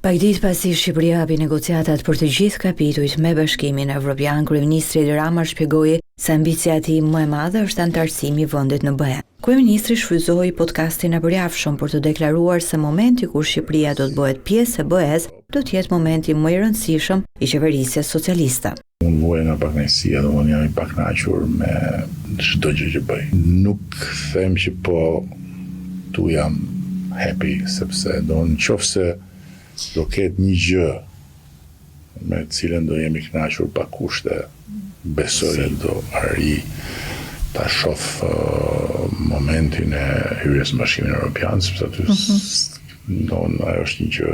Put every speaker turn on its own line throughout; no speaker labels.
Pak ditë pasi Shqipëria hapi negociatat për të gjithë kapitujt me Bashkimin Evropian, kryeministri Edi Rama shpjegoi se ambicia e tij më e madhe është anëtarësimi i vendit në BE. Kryeministri shfrytëzoi podcastin e përjashëm për të deklaruar se momenti kur Shqipëria do të bëhet pjesë e BE-s do të jetë momenti më i rëndësishëm i qeverisjes socialiste.
Unë vuaj nga pakënaqësia dhe unë jam i pakënaqur me çdo gjë që bëj. Nuk them që po tu jam happy, sepse do në qoftë se do ketë një gjë me cilën do jemi kënaqur pa kushte, besoj se do arri ta shoh momentin e hyrjes në Bashkimin Evropian, sepse aty ajo është një gjë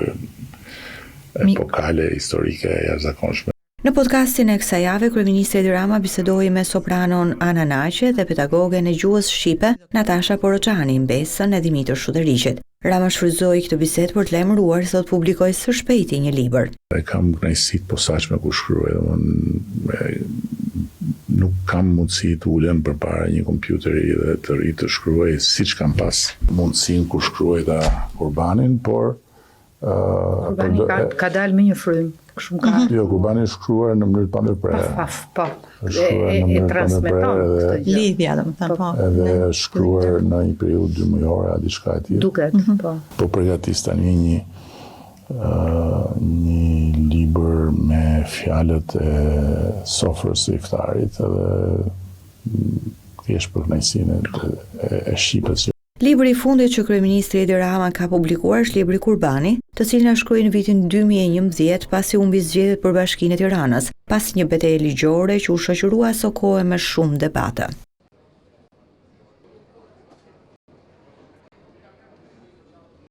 epokale, historike, e jashtëzakonshme.
Në podcastin e kësaj jave, kryeministri Edi Rama bisedoi me sopranon Ana Naqe dhe pedagogen e gjuhës shqipe Natasha Poroçani, mbesën e Dimitër Shuderiqit. Rama shfrytëzoi këtë bisedë për të lajmëruar se do të publikojë së shpejti një libër.
Kam kënaqësi të posaçme kur shkruaj, nuk kam mundësi të ulem përpara një kompjuteri dhe të ri të shkruaj siç kam pas mundësinë kur shkruajta Kurbanin, por
Kurbani ka dalë me një frym.
Jo, Kurbani është shkruar në mënyrë pa ndërprerje.
Po. E transmeton
lidhja, domethënë, po.
Edhe është shkruar në një periudhë 2 mujore a diçka e tillë.
Duket, po.
Po përgatis tani një libër me fjalët e sofrës së iftarit edhe thjesht për kënaqësinë e shqipës.
Libri i fundit që kryeministri Edi Rama ka publikuar është libri Kurbani, të cilin e shkroi në vitin 2011 pasi humbi zgjedhjet për Bashkinë e Tiranës, pas një betejë ligjore që u shoqërua aso kohë me shumë debate.